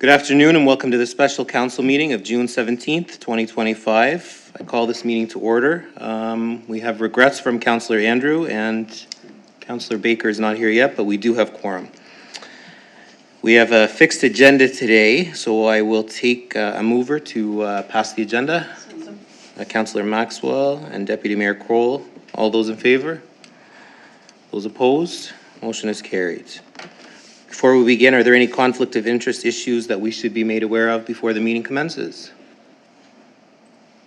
Good afternoon and welcome to the special council meeting of June 17th, 2025. I call this meeting to order. We have regrets from Councillor Andrew and Councillor Baker is not here yet, but we do have quorum. We have a fixed agenda today, so I will take a mover to pass the agenda. Councillor Maxwell and Deputy Mayor Kroll. All those in favor? Those opposed? Motion is carried. Before we begin, are there any conflict of interest issues that we should be made aware of before the meeting commences?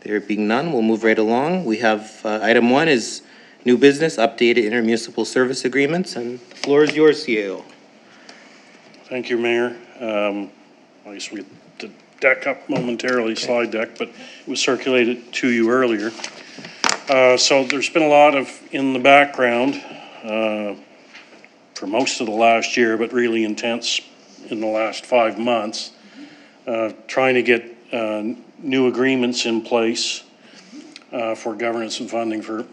There being none, we'll move right along. We have item 1 is new business, updated intermunicipal service agreements, and the floor is yours, CAO. Thank you, Mayor. I guess we get the deck up momentarily, slide deck, but it was circulated to you earlier. So there's been a lot of in the background for most of the last year, but really intense in the last 5 months, trying to get new agreements in place for governance and funding for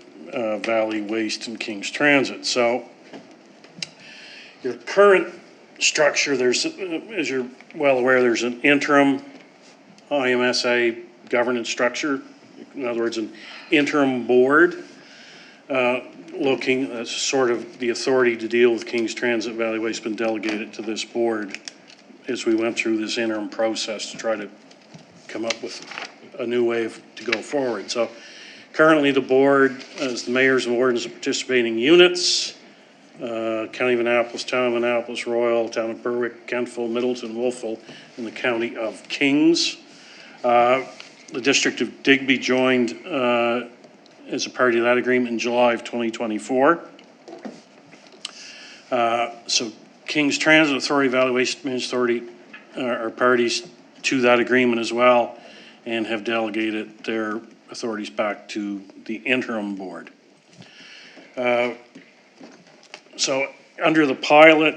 Valley Waste and King's Transit. So your current structure, there's, as you're well aware, there's an interim IMSA governance structure. In other words, an interim board looking at sort of the authority to deal with King's Transit Valley Waste been delegated to this board as we went through this interim process to try to come up with a new way to go forward. So currently the board, as the mayors and wardens of participating units, County of Annapolis, Town of Annapolis, Royal, Town of Berwick, Kentville, Middleton, Wolfville, and the County of Kings. The District of Digby joined as a party to that agreement in July of 2024. So King's Transit Authority, Valley Waste Management Authority are parties to that agreement as well and have delegated their authorities back to the interim board. So under the pilot,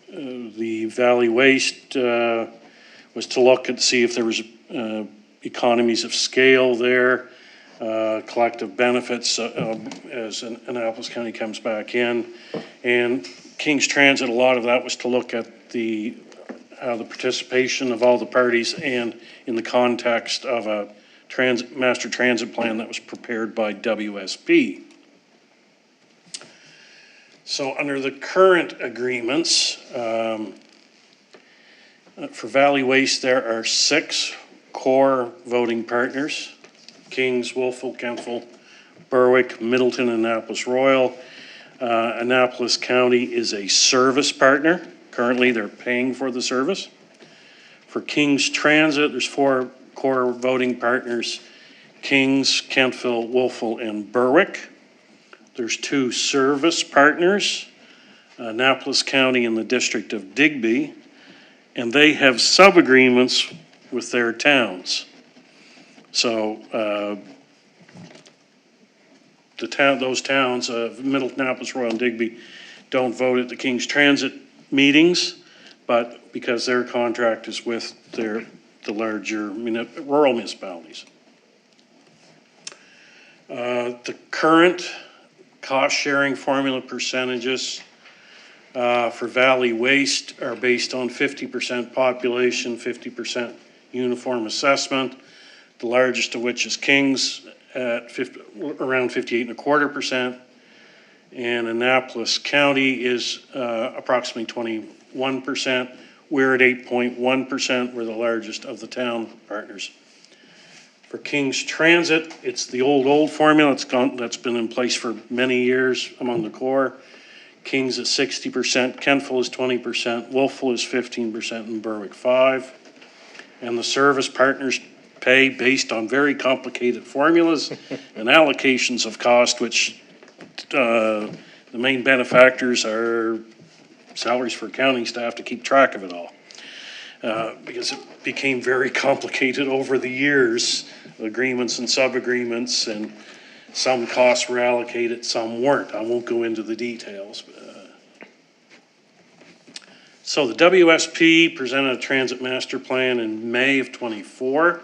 the Valley Waste was to look and see if there was economies of scale there, collective benefits as Annapolis County comes back in. And King's Transit, a lot of that was to look at the participation of all the parties and in the context of a master transit plan that was prepared by WSP. So under the current agreements, for Valley Waste, there are 6 core voting partners: Kings, Wolfville, Kentville, Berwick, Middleton, Annapolis Royal. Annapolis County is a service partner. Currently, they're paying for the service. For King's Transit, there's 4 core voting partners: Kings, Kentville, Wolfville, and Berwick. There's 2 service partners, Annapolis County and the District of Digby, and they have sub-agreements with their towns. So those towns of Middleton, Annapolis, Royal, and Digby don't vote at the King's Transit meetings, but because their contract is with the larger rural municipalities. The current cost-sharing formula percentages for Valley Waste are based on 50% population, 50% uniform assessment, the largest of which is Kings at around 58.25%, and Annapolis County is approximately 21%. We're at 8.1%. We're the largest of the town partners. For King's Transit, it's the old formula that's been in place for many years among the core. King's at 60%, Kentville is 20%, Wolfville is 15%, and Berwick 5%. And the service partners pay based on very complicated formulas and allocations of cost, which the main benefactors are salaries for accounting staff to keep track of it all. Because it became very complicated over the years, agreements and sub-agreements, and some costs were allocated, some weren't. I won't go into the details. So the WSP presented a transit master plan in May of 24.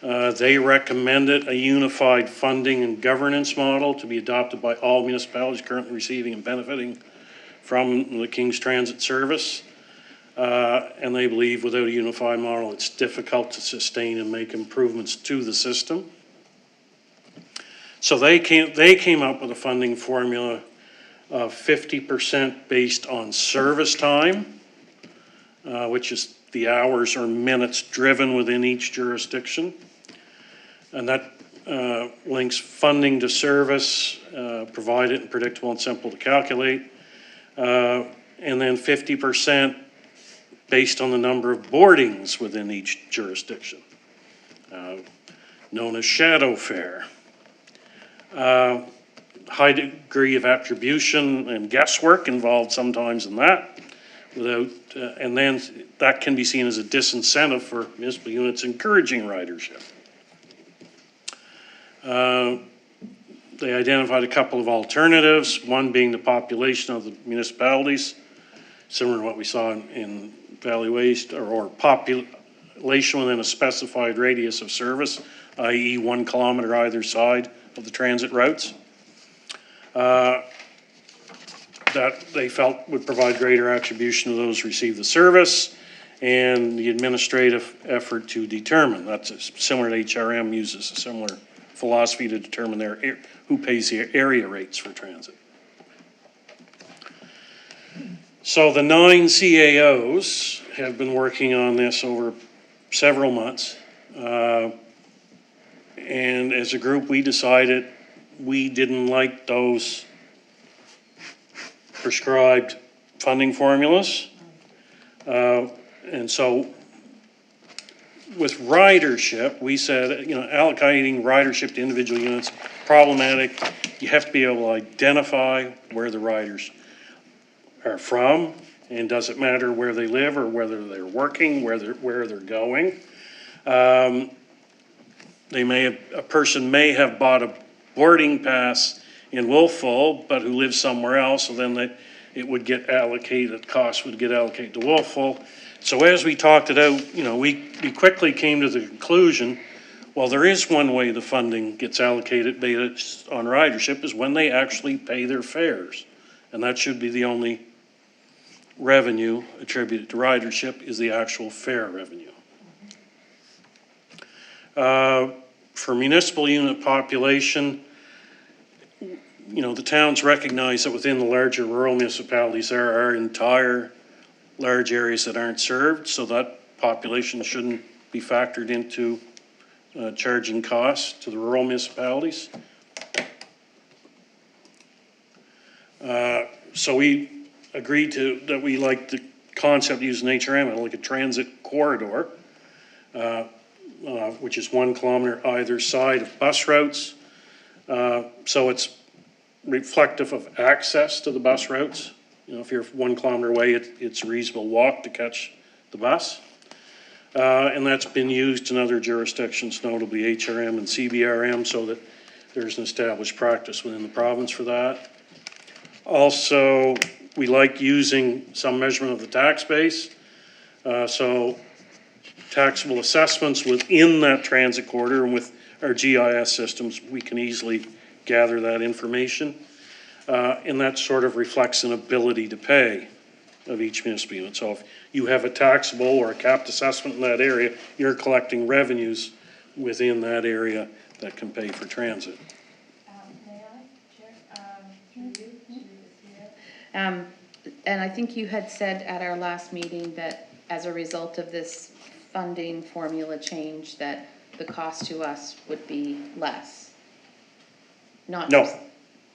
They recommended a unified funding and governance model to be adopted by all municipalities currently receiving and benefiting from the King's Transit service. And they believe without a unified model, it's difficult to sustain and make improvements to the system. So they came up with a funding formula of 50% based on service time, which is the hours or minutes driven within each jurisdiction. And that links funding to service, provided and predictable and simple to calculate. And then 50% based on the number of boardings within each jurisdiction, known as shadow fare. High degree of attribution and guesswork involved sometimes in that, and then that can be seen as a disincentive for municipal units encouraging ridership. They identified a couple of alternatives, one being the population of the municipalities, similar to what we saw in Valley Waste, or population within a specified radius of service, i.e. 1 kilometer either side of the transit routes. That they felt would provide greater attribution to those who receive the service and the administrative effort to determine. That's similar to HRM uses a similar philosophy to determine who pays the area rates for transit. So the 9 CAOs have been working on this over several months. And as a group, we decided we didn't like those prescribed funding formulas. And so with ridership, we said, allocating ridership to individual units, problematic. You have to be able to identify where the riders are from, and does it matter where they live or whether they're working, where they're going. A person may have bought a boarding pass in Wolfville, but who lives somewhere else, so then it would get allocated, costs would get allocated to Wolfville. So as we talked it out, we quickly came to the conclusion, well, there is one way the funding gets allocated based on ridership is when they actually pay their fares. And that should be the only revenue attributed to ridership is the actual fare revenue. For municipal unit population, the towns recognize that within the larger rural municipalities, there are entire large areas that aren't served, so that population shouldn't be factored into charging costs to the rural municipalities. So we agreed that we like the concept of using HRM, like a transit corridor, which is 1 kilometer either side of bus routes. So it's reflective of access to the bus routes. If you're 1 kilometer away, it's a reasonable walk to catch the bus. And that's been used in other jurisdictions, notably HRM and CBRM, so that there's an established practice within the province for that. Also, we like using some measurement of the tax base. So taxable assessments within that transit corridor, and with our GIS systems, we can easily gather that information. And that sort of reflects an ability to pay of each municipal unit. So if you have a taxable or a capped assessment in that area, you're collecting revenues within that area that can pay for transit. May I, Chair? And I think you had said at our last meeting that as a result of this funding formula change, that the cost to us would be less. Not No. just,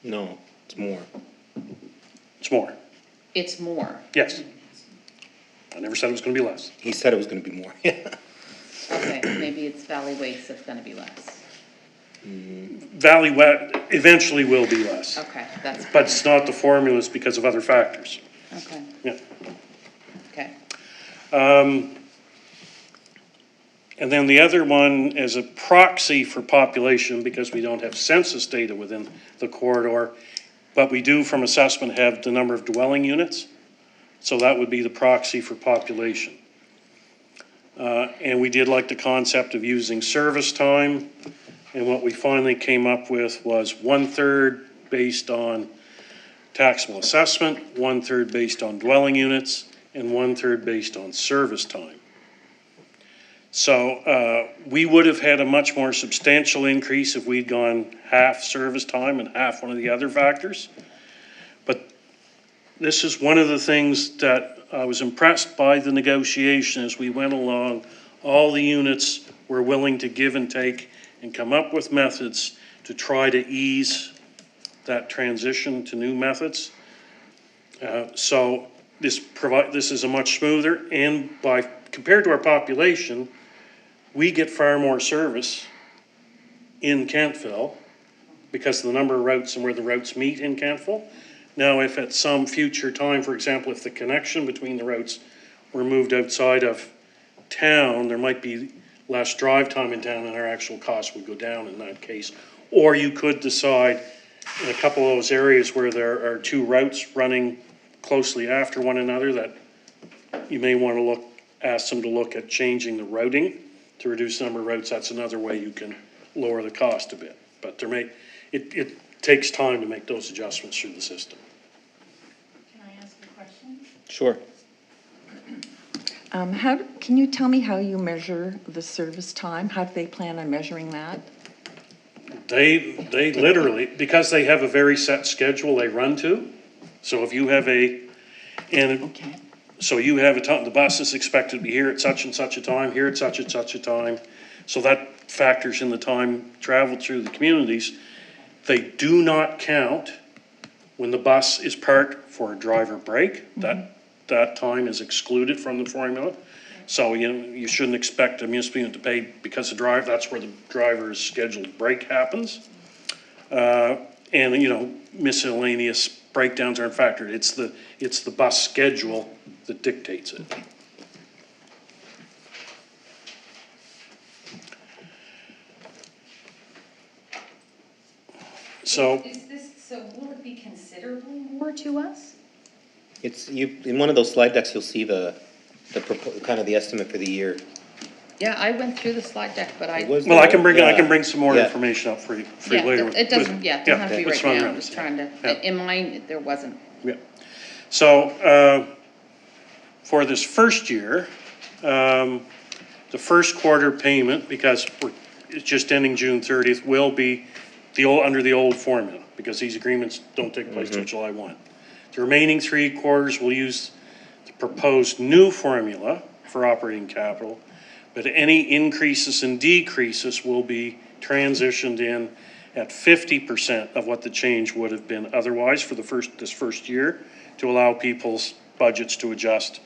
No, it's more. It's more. it's more. Yes. I never said it was going to be less. He said it was going to be more. Okay, maybe it's Valley Waste that's gonna be less. Valley West eventually will be less. Okay, that's. But it's not the formula, it's because of other factors. Okay, Yeah. okay. And then the other one is a proxy for population, because we don't have census data within the corridor, but we do from assessment have the number of dwelling units. So that would be the proxy for population. And we did like the concept of using service time. And what we finally came up with was 1/3 based on taxable assessment, 1/3 based on dwelling units, and 1/3 based on service time. So we would have had a much more substantial increase if we'd gone half service time and half one of the other factors. But this is one of the things that I was impressed by the negotiation as we went along. All the units were willing to give and take and come up with methods to try to ease that transition to new methods. So this is a much smoother, and compared to our population, we get far more service in Kentville because of the number of routes and where the routes meet in Kentville. Now, if at some future time, for example, if the connection between the routes were moved outside of town, there might be less drive time in town and our actual costs would go down in that case. Or you could decide in a couple of those areas where there are two routes running closely after one another that you may want to ask them to look at changing the routing to reduce the number of routes. That's another way you can lower the cost a bit. But it takes time to make those adjustments through the system. Can I ask a question? Sure. Can you tell me how you measure the service time? How do they plan on measuring that? They literally, because they have a very set schedule they run to. So if you have Okay. So you have a time, the bus is expected to be here at such and such a time, here at such and such a time. So that factors in the time traveled through the communities. They do not count when the bus is parked for a driver break. That time is excluded from the formula. So you shouldn't expect a municipal unit to pay because that's where the driver's scheduled break happens. And miscellaneous breakdowns aren't factored. It's the bus schedule that dictates it. So Will it be considerably more to us? It's in one of those slide decks, you'll see the kind of the estimate for the year. Yeah, I went through the slide deck, but I. Well, I can bring Yeah. some more Yeah. information up for you Yeah, later. it doesn't have to be let's right run now, around I'm just this. trying to, Yeah. in mine, there wasn't. Yeah. So for this first year, the first quarter payment, because it's just ending June 30th, will be under the old formula, because these agreements don't take place till July 1. The remaining 3 quarters will use the proposed new formula for operating capital, but any increases and decreases will be transitioned in at 50% of what the change would have been otherwise for this first year, to allow people's budgets to adjust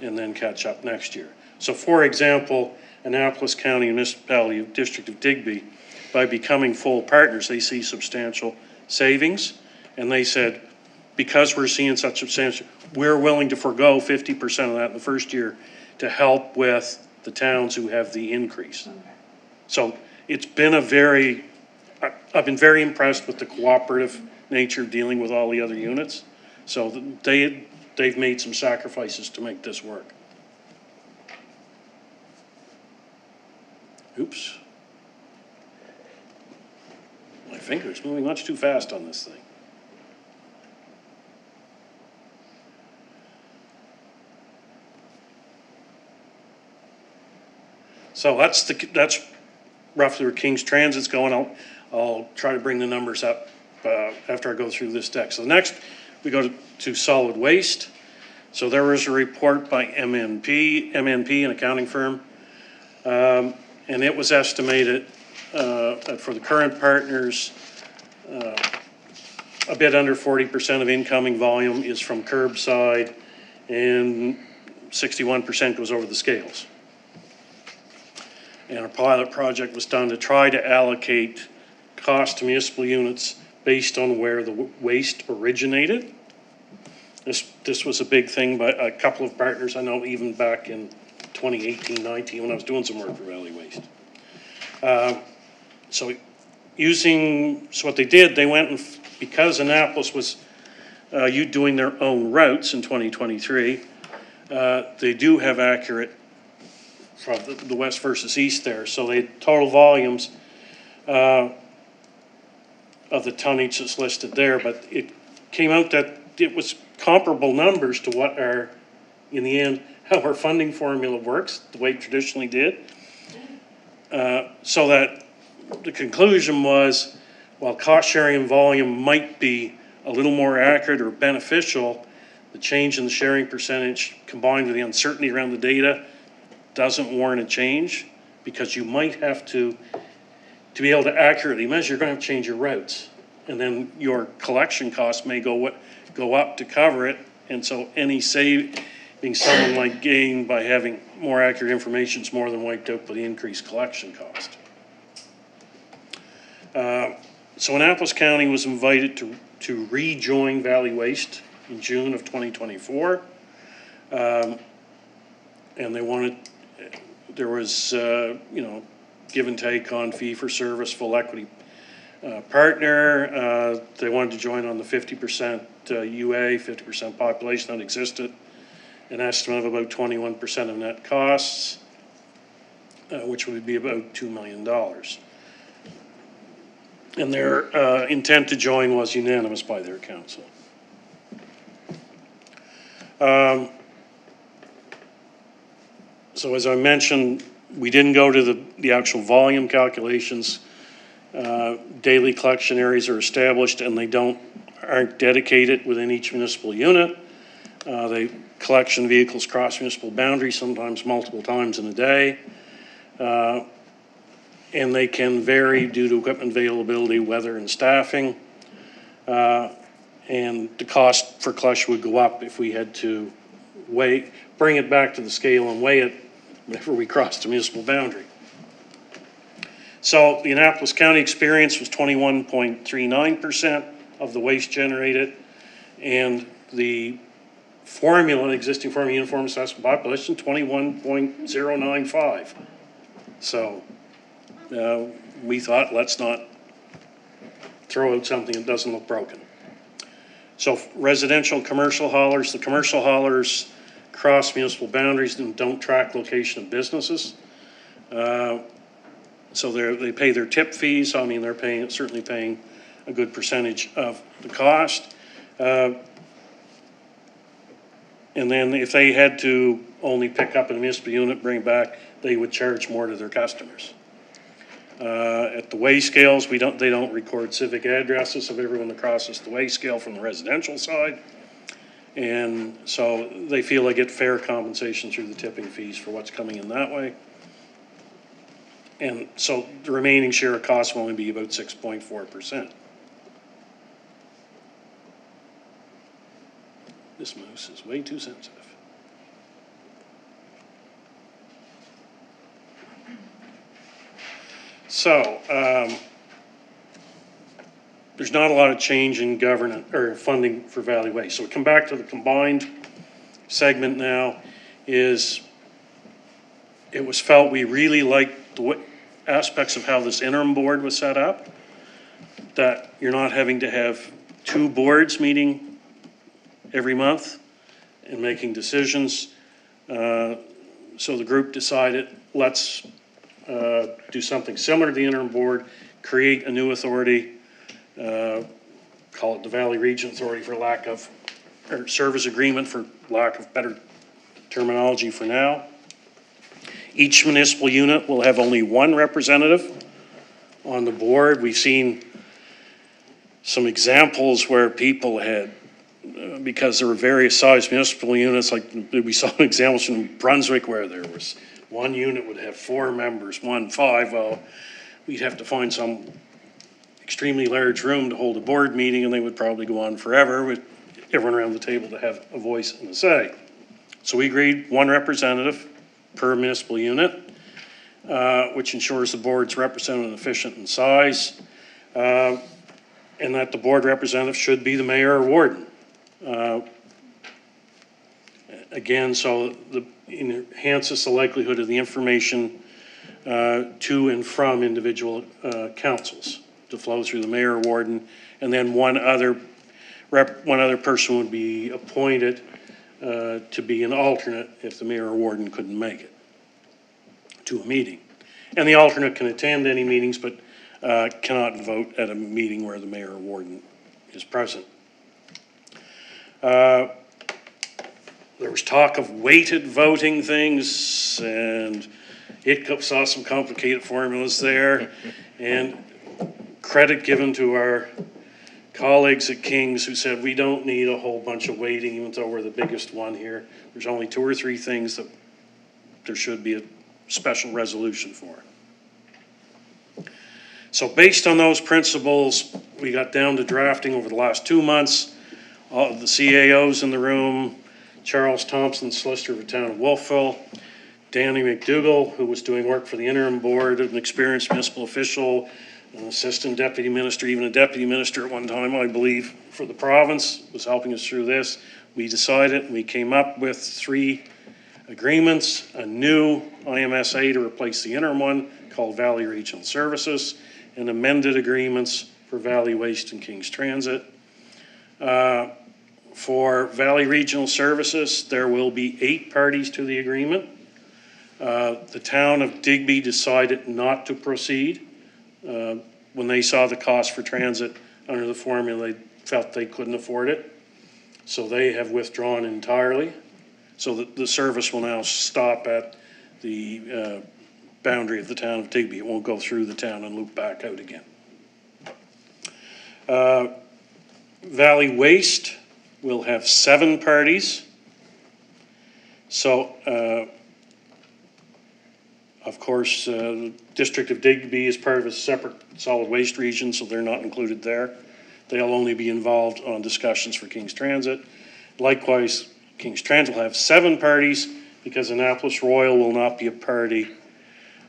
and then catch up next year. So for example, Annapolis County Municipality District of Digby, by becoming full partners, they see substantial savings, and they said, because we're seeing such substantial, we're willing to forego 50% of that in the first year to help with the towns who have the increase. Okay. So it's been I've been very impressed with the cooperative nature of dealing with all the other units. So they've made some sacrifices to make this work. Oops. My finger's moving much too fast on this thing. So that's roughly where King's Transit's going. I'll try to bring the numbers up after I go through this deck. So next, we go to solid waste. So there was a report by MNP, an accounting firm, and it was estimated for the current partners, a bit under 40% of incoming volume is from curbside, and 61% goes over the scales. And a pilot project was done to try to allocate cost to municipal units based on where the waste originated. This was a big thing by a couple of partners I know, even back in 2018-19 when I was doing some work for Valley Waste. So what they did, they went and, because Annapolis was doing their own routes in 2023, they do have accurate from the west versus east there. So they total volumes of the tonnage that's listed there, but it came out that it was comparable numbers to what our in the end, how our funding formula works, the way it traditionally did. So that the conclusion was, while cost sharing and volume might be a little more accurate or beneficial, the change in the sharing percentage combined with the uncertainty around the data doesn't warrant a change, because you might have to be able to accurately measure, you're going to have to change your routes. And then your collection costs may go up to cover it. And so any saving someone might gain by having more accurate information is more than wiped out by the increased collection cost. So Annapolis County was invited to rejoin Valley Waste in June of 2024. And they wanted, there was, give and take on fee for service, full equity partner. They wanted to join on the 50% UA, 50% population that existed, an estimate of about 21% of net costs, which would be about $2 million. And their intent to join was unanimous by their council. So as I mentioned, we didn't go to the actual volume calculations. Daily collection areas are established and they aren't dedicated within each municipal unit. Collection vehicles cross municipal boundaries, sometimes multiple times in a day. And they can vary due to equipment availability, weather, and staffing. And the cost for collection would go up if we had to bring it back to the scale and weigh it whenever we crossed the municipal boundary. So the Annapolis County experience was 21.39% of the waste generated, and the existing formula, uniform assessment population, 21.095. So we thought, let's not throw out something that doesn't look broken. So residential, commercial haulers, the commercial haulers cross municipal boundaries and don't track location of businesses. So they pay their tip fees. I mean, they're certainly paying a good percentage of the cost. And then if they had to only pick up in a municipal unit, bring it back, they would charge more to their customers. At the weigh scales, they don't record civic addresses of everyone that crosses the weigh scale from the residential side. And so they feel they get fair compensation through the tipping fees for what's coming in that way. And so the remaining share of costs will only be about 6.4%. This mouse is way too sensitive. So, there's not a lot of change in governance or funding for Valley Waste. So we come back to the combined segment now. It was felt we really liked the aspects of how this interim board was set up, that you're not having to have two boards meeting every month and making decisions. So the group decided, let's do something similar to the interim board, create a new authority, call it the Valley Region Authority or service agreement for lack of better terminology for now. Each municipal unit will have only one representative on the board. We've seen some examples where people had, because there were various sized municipal units, like we saw examples from Brunswick where there was one unit would have 4 members, 1 5. Well, we'd have to find some extremely large room to hold a board meeting, and they would probably go on forever with everyone around the table to have a voice and a say. So we agreed 1 representative per municipal unit, which ensures the board's representative and efficient in size, and that the board representative should be the mayor or warden. Again, so enhances the likelihood of the information to and from individual councils to flow through the mayor or warden, and then one other person would be appointed to be an alternate if the mayor or warden couldn't make it to a meeting. And the alternate can attend any meetings, but cannot vote at a meeting where the mayor or warden is present. There was talk of weighted voting things, and it saw some complicated formulas there. And credit given to our colleagues at King's who said we don't need a whole bunch of weighting, even though we're the biggest one here. There's only 2 or 3 things that there should be a special resolution for. So based on those principles, we got down to drafting over the last 2 months. All of the CAOs in the room, Charles Thompson, solicitor of the town of Wolfville, Danny McDougall, who was doing work for the interim board, an experienced municipal official, an assistant deputy minister, even a deputy minister at one time, I believe, for the province, was helping us through this. We decided, we came up with 3 agreements, a new IMSA to replace the interim one called Valley Regional Services, and amended agreements for Valley Waste and King's Transit. For Valley Regional Services, there will be 8 parties to the agreement. The town of Digby decided not to proceed. When they saw the cost for transit under the formula, they felt they couldn't afford it. So they have withdrawn entirely. So the service will now stop at the boundary of the town of Digby. It won't go through the town and loop back out again. Valley Waste will have 7 parties. So, of course, the District of Digby is part of a separate solid waste region, so they're not included there. They'll only be involved on discussions for King's Transit. Likewise, King's Transit will have 7 parties because Annapolis Royal will not be a party.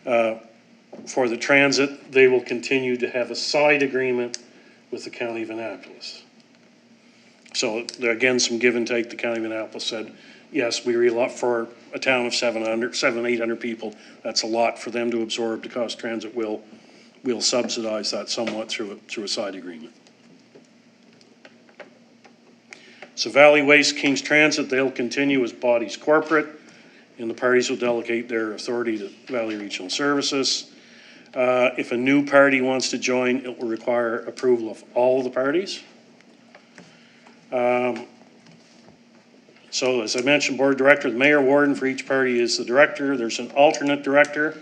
For the transit, they will continue to have a side agreement with the County of Annapolis. So there again, some give and take. The County of Annapolis said, yes, we realize for a town of 800 people, that's a lot for them to absorb because transit will subsidize that somewhat through a side agreement. So Valley Waste, King's Transit, they'll continue as bodies corporate, and the parties will delegate their authority to Valley Regional Services. If a new party wants to join, it will require approval of all the parties. So as I mentioned, board director, the mayor warden for each party is the director. There's an alternate director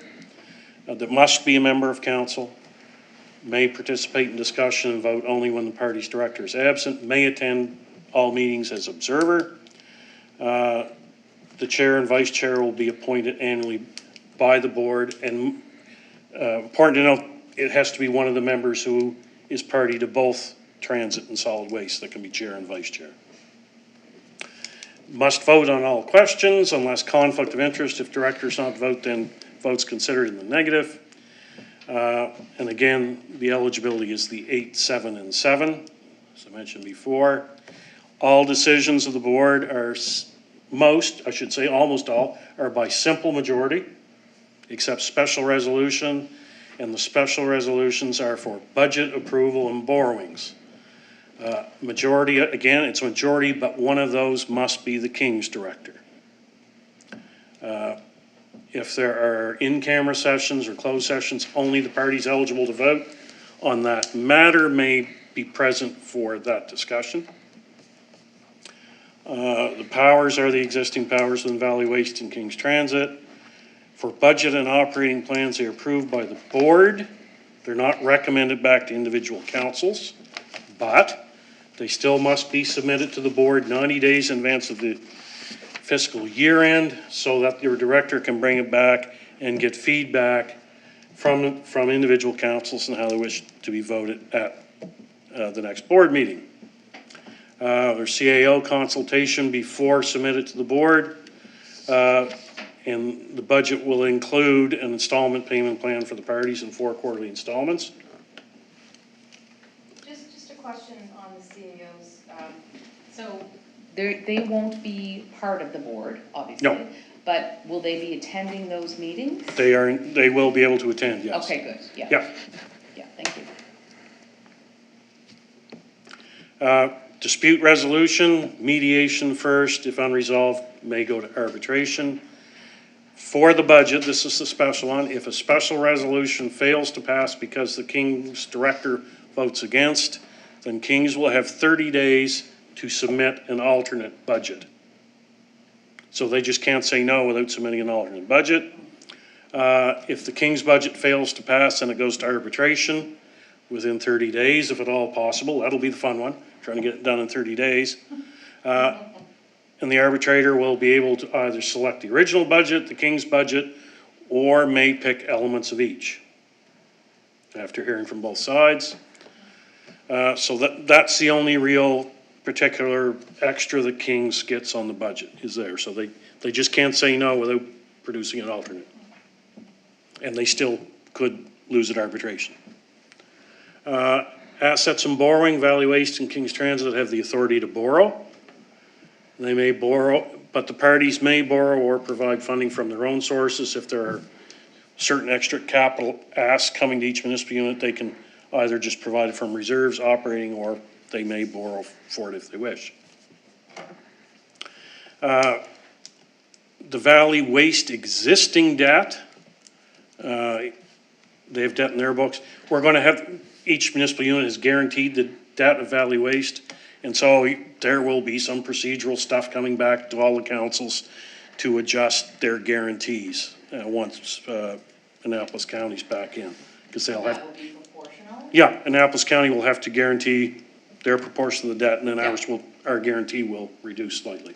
that must be a member of council, may participate in discussion and vote only when the party's director is absent, may attend all meetings as observer. The chair and vice chair will be appointed annually by the board, and important to note, it has to be one of the members who is party to both transit and solid waste that can be chair and vice chair. Must vote on all questions unless conflict of interest. If directors not vote, then votes considered in the negative. And again, the eligibility is the 8, 7, and 7, as I mentioned before. All decisions of the board are almost all, are by simple majority, except special resolution, and the special resolutions are for budget approval and borrowings. Majority, again, it's majority, but one of those must be the King's director. If there are in-camera sessions or closed sessions, only the parties eligible to vote on that matter may be present for that discussion. The powers are the existing powers in Valley Waste and King's Transit. For budget and operating plans, they are approved by the board. They're not recommended back to individual councils, but they still must be submitted to the board 90 days in advance of the fiscal year end so that your director can bring it back and get feedback from individual councils and how they wish to be voted at the next board meeting. There's CAO consultation before submitted to the board, and the budget will include an installment payment plan for the parties in 4 quarterly installments. Just a question on the CAOs. So they won't be part of the board, obviously. No. But will they be attending those meetings? They will be able to attend, yes. Okay, good. Yeah. Yeah. Yeah, thank you. Dispute resolution, mediation first. If unresolved, may go to arbitration. For the budget, this is the special one. If a special resolution fails to pass because the King's director votes against, then King's will have 30 days to submit an alternate budget. So they just can't say no without submitting an alternate budget. If the King's budget fails to pass, then it goes to arbitration within 30 days, if at all possible. That'll be the fun one, trying to get it done in 30 days. And the arbitrator will be able to either select the original budget, the King's budget, or may pick elements of each after hearing from both sides. So that's the only real particular extra that King's gets on the budget is there. So they just can't say no without producing an alternate. And they still could lose at arbitration. Assets and borrowing, Valley Waste and King's Transit have the authority to borrow. They may borrow, but the parties may borrow or provide funding from their own sources. If there are certain extra capital asks coming to each municipal unit, they can either just provide it from reserves, operating, or they may borrow for it if they wish. The Valley Waste existing debt, they have debt in their books. We're going to have, each municipal unit is guaranteed the debt of Valley Waste. And so there will be some procedural stuff coming back to all the councils to adjust their guarantees once Annapolis County's back in. Because they'll have. That will be proportional? Yeah, Annapolis County will have to guarantee their proportion of the debt, and then our guarantee will reduce slightly.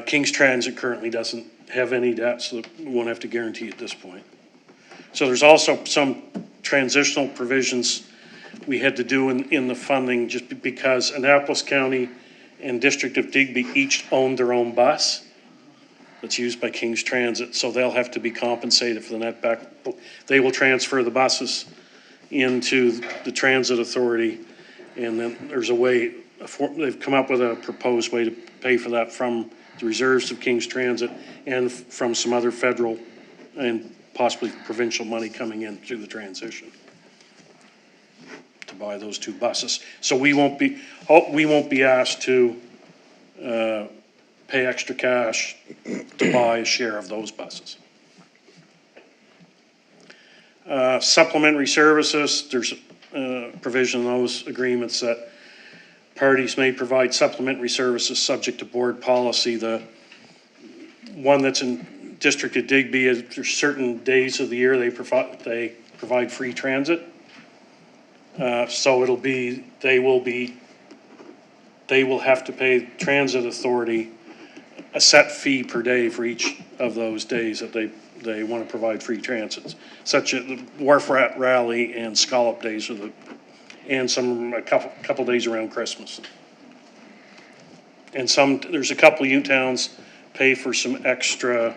King's Transit currently doesn't have any debt, so we won't have to guarantee at this point. So there's also some transitional provisions we had to do in the funding just because Annapolis County and District of Digby each own their own bus that's used by King's Transit, so they'll have to be compensated for the net back. They will transfer the buses into the transit authority, and then there's a way, they've come up with a proposed way to pay for that from the reserves of King's Transit and from some other federal and possibly provincial money coming in through the transition to buy those two buses. So we won't be asked to pay extra cash to buy a share of those buses. Supplementary services, there's a provision in those agreements that parties may provide supplementary services subject to board policy. The one that's in District of Digby is there's certain days of the year they provide free transit. So it'll be, they will have to pay transit authority a set fee per day for each of those days that they want to provide free transits, such as the Wharf Rat Rally and Scallop Days, and a couple days around Christmas. And there's a couple of towns pay for some extra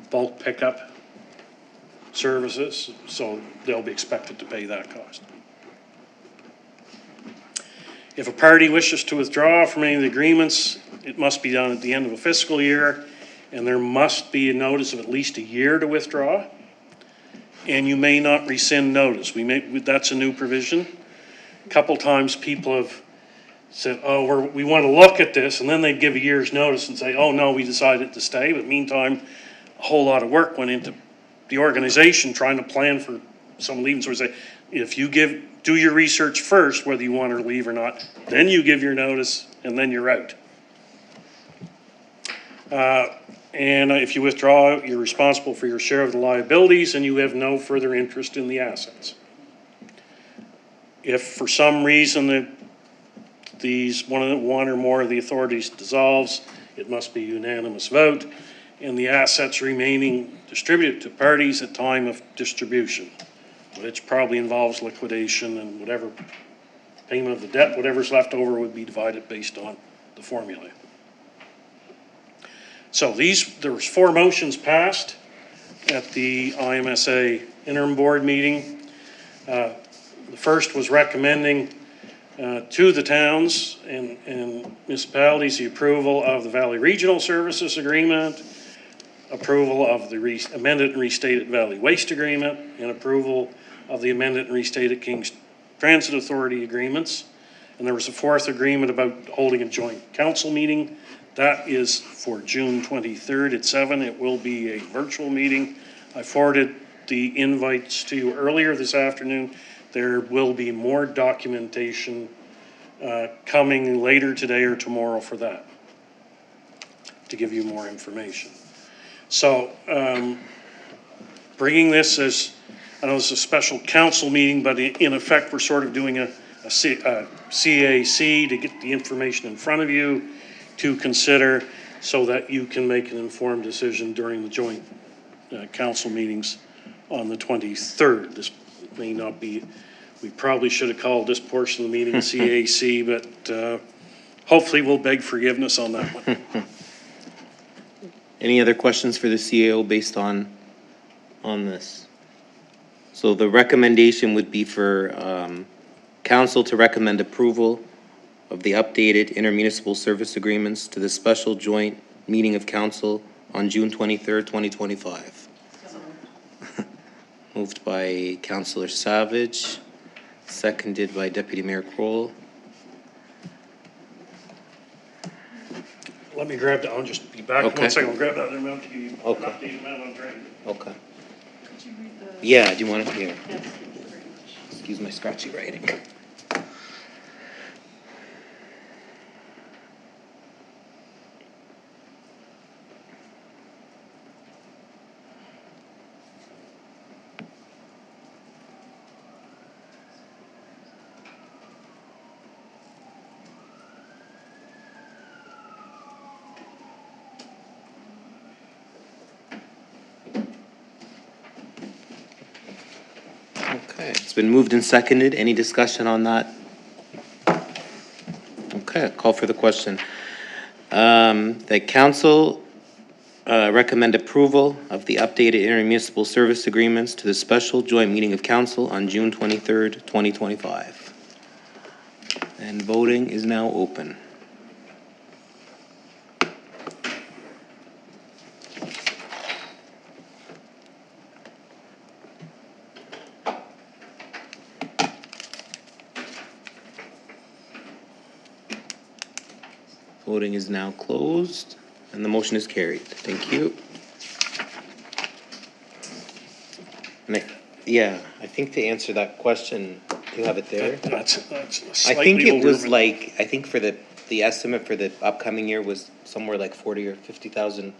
bulk pickup services, so they'll be expected to pay that cost. If a party wishes to withdraw from any of the agreements, it must be done at the end of a fiscal year, and there must be a notice of at least a year to withdraw. And you may not rescind notice. That's a new provision. A couple times people have said, oh, we want to look at this, and then they give a year's notice and say, oh no, we decided to stay. But meantime, a whole lot of work went into the organization trying to plan for someone leaving. So we say, if you do your research first, whether you want to leave or not, then you give your notice, and then you're out. And if you withdraw, you're responsible for your share of the liabilities, and you have no further interest in the assets. If for some reason one or more of the authorities dissolves, it must be a unanimous vote, and the assets remaining distributed to parties at time of distribution, which probably involves liquidation, and whatever payment of the debt, whatever's left over would be divided based on the formula. So there was 4 motions passed at the IMSA interim board meeting. The first was recommending to the towns and municipalities the approval of the Valley Regional Services Agreement, approval of the amended and restated Valley Waste Agreement, and approval of the amended and restated King's Transit Authority agreements. And there was a 4th agreement about holding a joint council meeting. That is for June 23rd at 7. It will be a virtual meeting. I forwarded the invites to you earlier this afternoon. There will be more documentation coming later today or tomorrow for that, to give you more information. So, bringing this as, I know it's a special council meeting, but in effect, we're sort of doing a CAC to get the information in front of you to consider so that you can make an informed decision during the joint council meetings on the 23rd. This may not be, we probably should have called this portion of the meeting CAC, but hopefully we'll beg forgiveness on that one. Any other questions for the CAO based on this? So the recommendation would be for council to recommend approval of the updated intermunicipal service agreements to the special joint meeting of council on June 23rd, 2025. Moved by Councillor Savage, seconded by Deputy Mayor Kroll. Let me grab that, I'll just be back Okay. 1 second, I'll grab that other amount to give you an Okay. updated amount on drain. Okay. Yeah, do you want it here? Excuse my scratchy writing. Okay, it's been moved and seconded. Any discussion on that? Okay, call for the question. The council recommend approval of the updated intermunicipal service agreements to the special joint meeting of council on June 23rd, 2025. And voting is now open. Voting is now closed, and the motion is carried. Thank you. And I think to answer that question, you have it there. That's I think slightly it was over. like, I think for the estimate for the upcoming year was somewhere like 40 or 50,000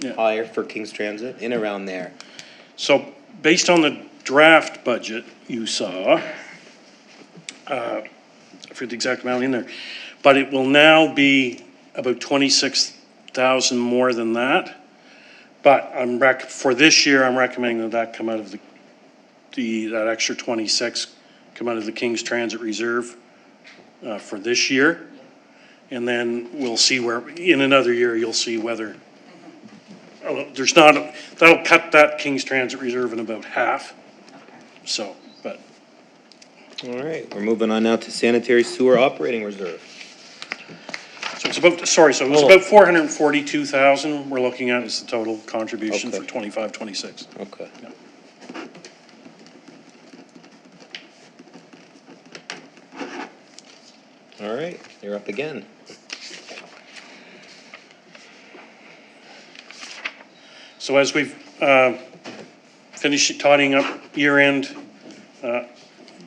Yeah. higher for King's Transit, in around there. So based on the draft budget you saw, I forget the exact amount in there, but it will now be about 26,000 more than that. But for this year, I'm recommending that come out of that extra 26 come out of the King's Transit Reserve for this year. And then we'll see where, in another year, you'll see whether, that'll cut that King's Transit Reserve in about half. So, but All right, we're moving on now to sanitary sewer operating reserve. so it's about, sorry, so it was about 442,000 we're looking at as the total contribution Okay. for 25, 26. Okay. Yeah. All right, you're up again. So as we've finished tidying up year end,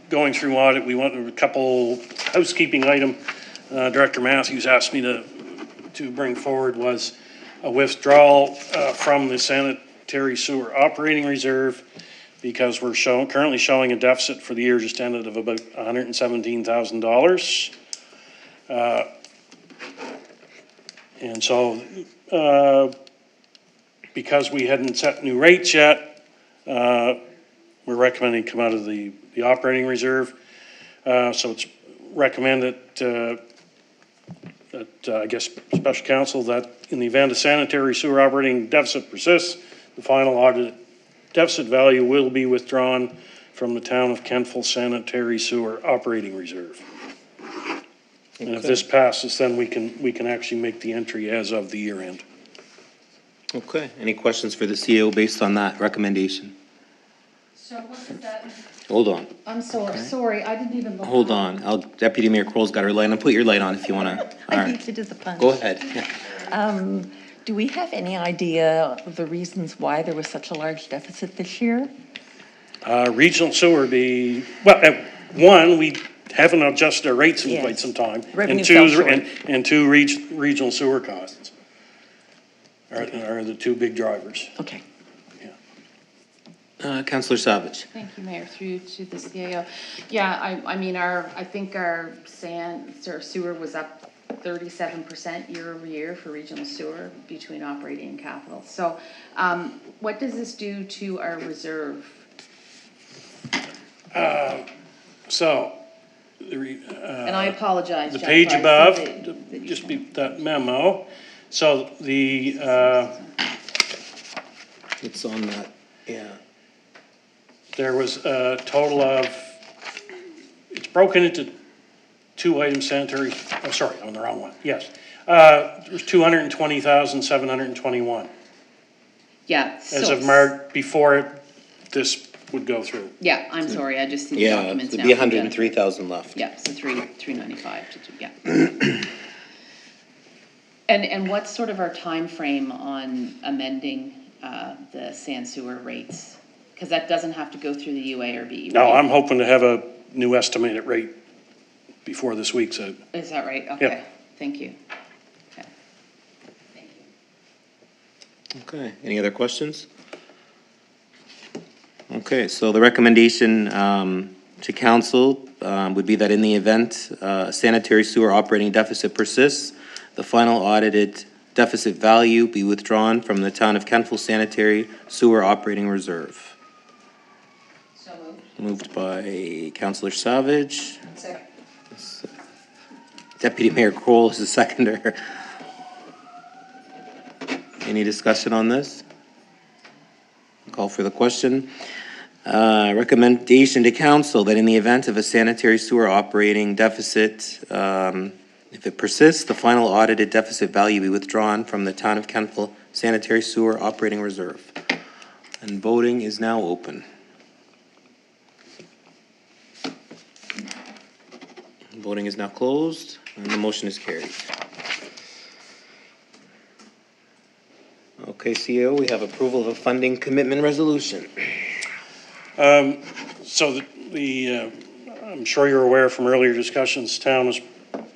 going through audit, we want a couple housekeeping item. Director Matthews asked me to bring forward was a withdrawal from the sanitary sewer operating reserve because we're currently showing a deficit for the year just ended of about $117,000. And so because we hadn't set new rates yet, we're recommending come out of the operating reserve. So it's recommended that I guess special counsel that in the event a sanitary sewer operating deficit persists, the final audited deficit value will be withdrawn from the town of Kentville sanitary sewer operating reserve. And if this passes, then we can actually make the entry as of the year end. Okay, any questions for the CEO based on that recommendation? So what is that? Hold on, I'm sorry, I didn't even look. hold on. Deputy Mayor Kroll's got her light on. Put your light on if you wanna. All I need right, to do the punch. go ahead. Do we have any idea of the reasons why there was such a large deficit this year? Regional sewer one, we haven't adjusted their rates in Yes. quite some time. Revenue And fell two, short. and two regional sewer costs are the two big drivers. Okay. Councillor Savage. Thank you, Mayor, through to the CAO. Yeah, I mean, I think our sewer was up 37% year over year for regional sewer between operating and capital. So, what does this do to our reserve? So, And I apologize, the Jeff, page I see above, that you just sent- be that memo. So the, It's on that, yeah. there was a total of, it's broken into two items sanitary, oh, sorry, I'm on the wrong one, yes. It was 220,721 Yeah. as so- of March, before this would go through. Yeah, I'm sorry, I just see the Yeah, documents now. it'd be from Jennifer. 103,000 left. Yeah, so 395 to 2, yeah. And what's sort of our time frame on amending the sand sewer rates? Because that doesn't have to go through the UA or BE. Now, right? I'm hoping to have a new estimated rate before this week's out. Is that right? Okay, thank you. Okay. Thank you. Okay, any other questions? Okay, so the recommendation to council would be that in the event sanitary sewer operating deficit persists, the final audited deficit value be withdrawn from the town of Kentville sanitary sewer operating reserve. So moved. Moved by Councillor Savage. Second. Deputy Mayor Kroll is the seconder. Any discussion on this? Call for the question. Recommendation to council that in the event of a sanitary sewer operating deficit, if it persists, the final audited deficit value be withdrawn from the town of Kentville sanitary sewer operating reserve. And voting is now open. Voting is now closed, and the motion is carried. Okay, CEO, we have approval of a funding commitment resolution. So I'm sure you're aware from earlier discussions, town has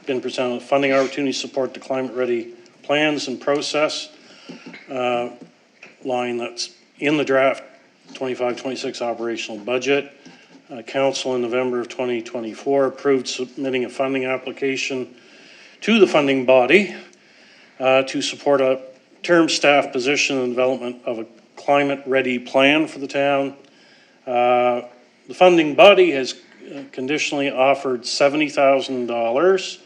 been presented with funding opportunities to support the climate-ready plans and process line that's in the draft 25-26 operational budget. Council in November of 2024 approved submitting a funding application to the funding body to support a term staff position in the development of a climate-ready plan for the town. The funding body has conditionally offered $70,000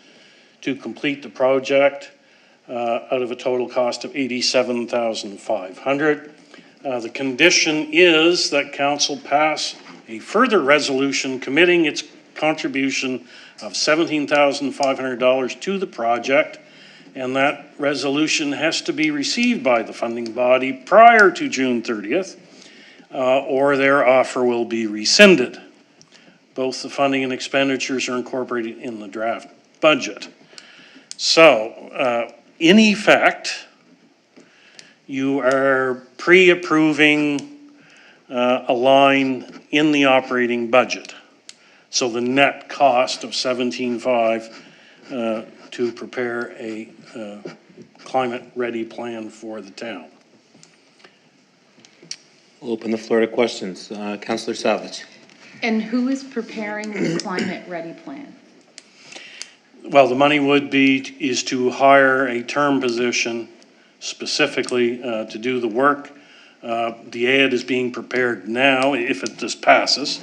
to complete the project out of a total cost of $87,500. The condition is that council pass a further resolution committing its contribution of $17,500 to the project, and that resolution has to be received by the funding body prior to June 30th, or their offer will be rescinded. Both the funding and expenditures are incorporated in the draft budget. So, in effect, you are pre-approving a line in the operating budget. So the net cost of $17,500 to prepare a climate-ready plan for the town. We'll open the floor to questions. Councillor Savage. And who is preparing the climate-ready plan? Well, the money is to hire a term position specifically to do the work. The ad is being prepared now, if it just passes.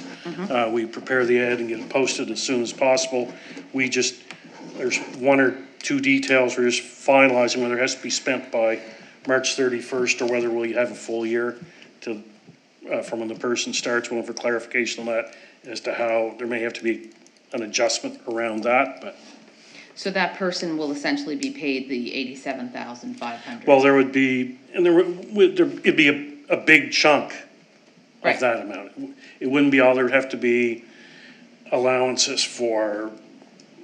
We prepare the ad and get it posted as soon as possible. There's one or two details we're just finalizing, whether it has to be spent by March 31st or whether we have a full year to, from when the person starts. We'll have a clarification on that as to how there may have to be an adjustment around that, but. So that person will essentially be paid the $87,500. Well, there would be, and it'd be a big chunk Right. of that amount. It wouldn't be all, there'd have to be allowances for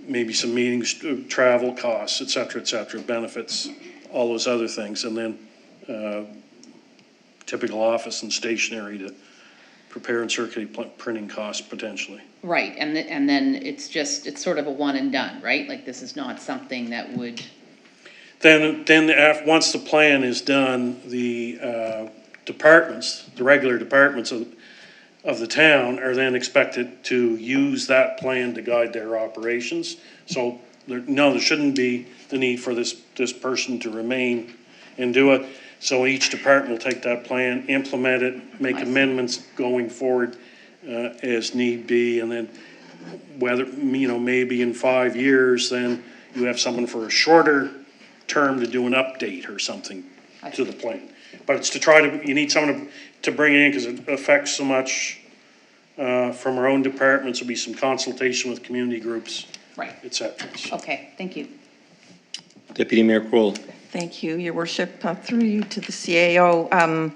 maybe some meetings, travel costs, et cetera, benefits, all those other things, and then typical office and stationery prepare and circulate printing costs potentially. Right, and then it's sort of a one and done, right? Like, this is not something that would, Once the plan is done, the departments, the regular departments of the town are then expected to use that plan to guide their operations. So there shouldn't be the need for this person to remain and do it. So each department will take that plan, implement it, make amendments going forward as need be, and then whether, maybe in 5 years, then you have someone for a shorter term to do an update or something to the plan. But it's you need someone to bring it in because it affects so much from our own departments. There'll be some consultation with community groups, right, et cetera. okay, thank you. Deputy Mayor Kroll. Thank you, Your Worship. Through you to the CAO.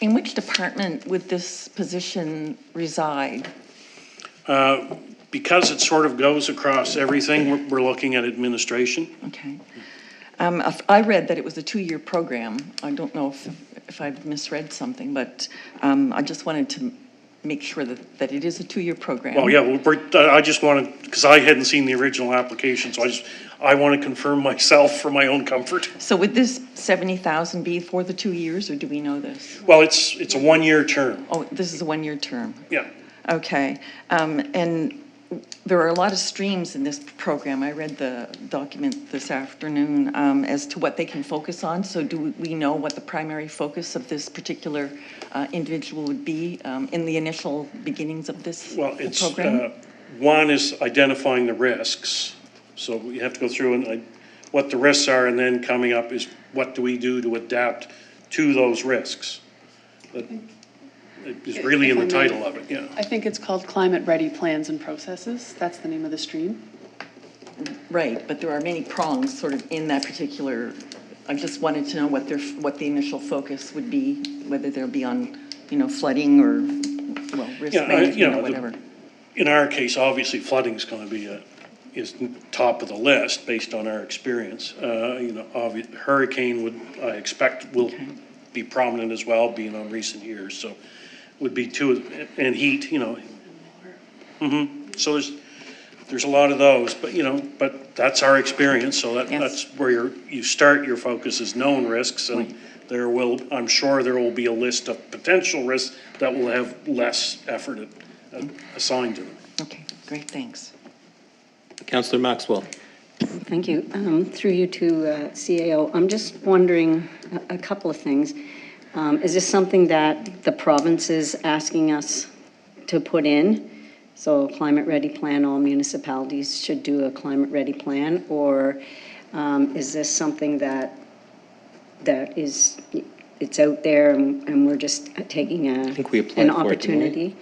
In which department would this position reside? Because it sort of goes across everything, we're looking at administration. Okay. I read that it was a 2-year program. I don't know if I've misread something, but I just wanted to make sure that it is a 2-year program. Well, yeah, I just wanted, because I hadn't seen the original application, so I want to confirm myself for my own comfort. So would this 70,000 be for the 2 years, or do we know this? Well, it's a 1-year term. Oh, this is a 1-year term. Yeah. Okay. And there are a lot of streams in this program. I read the document this afternoon as to what they can focus on. So do we know what the primary focus of this particular individual would be in the initial beginnings of this program? Well, one is identifying the risks. So we have to go through and what the risks are, and then coming up is what do we do to adapt to those risks. That is really in the title of it, yeah. I think it's called Climate Ready Plans and Processes. That's the name of the stream. Right, but there are many prongs sort of in that particular. I just wanted to know what the initial focus would be, whether they'll be on, flooding or, risk management or whatever. In our case, obviously flooding is going to be is top of the list based on our experience. Hurricane I expect will be prominent as well, being on recent years. So would be two, and heat, So there's a lot of those, but that's our experience. So that's where you start your focus is known risks, and I'm sure there will be a list of potential risks that will have less effort assigned to them. Okay, great, thanks. Councillor Maxwell. Thank you. Through you to CAO, I'm just wondering a couple of things. Is this something that the province is asking us to put in? So climate ready plan, all municipalities should do a climate ready plan, or is this something that it's out there and we're just taking I think we applied an for opportunity?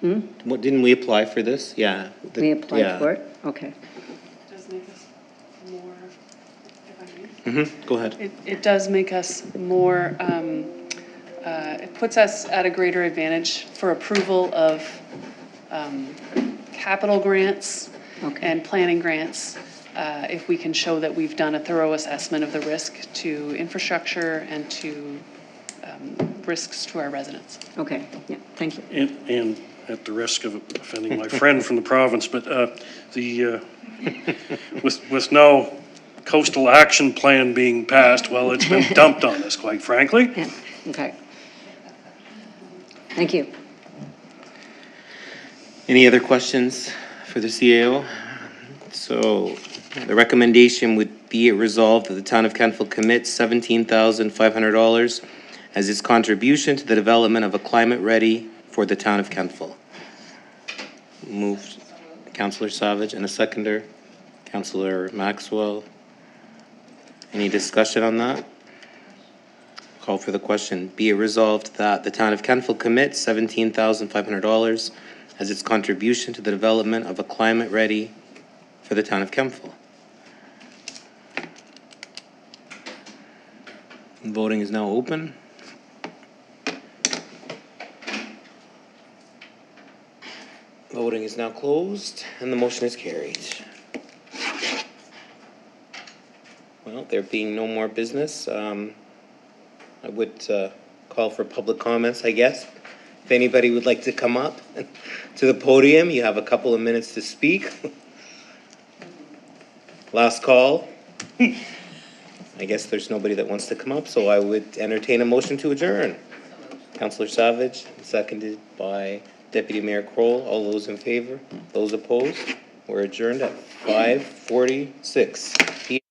Didn't we apply for this? Yeah. We applied for it? Okay. It does make us more, if I may. Go ahead. It does make us more, it puts us at a greater advantage for approval of capital grants and planning grants if we can show that we've done a thorough assessment of the risk to infrastructure and to risks to our residents. Okay, yeah, thank you. And at the risk of offending my friend from the province, but with no coastal action plan being passed, well, it's been dumped on us, quite frankly. Yeah, okay. Thank you. Any other questions for the CAO? So the recommendation would be it resolved that the town of Kentville commits $17,500 as its contribution to the development of a climate ready for the town of Kentville. Moved Councillor Savage, and a seconder, Councillor Maxwell. Any discussion on that? Call for the question. Be it resolved that the town of Kentville commits $17,500 as its contribution to the development of a climate ready for the town of Kentville. Voting is now open. Voting is now closed, and the motion is carried. Well, there being no more business, I would call for public comments, I guess. If anybody would like to come up to the podium, you have a couple of minutes to speak. Last call. I guess there's nobody that wants to come up, so I would entertain a motion to adjourn. Councillor Savage, seconded by Deputy Mayor Kroll. All those in favor? Those opposed? We're adjourned at 5:46 p.m.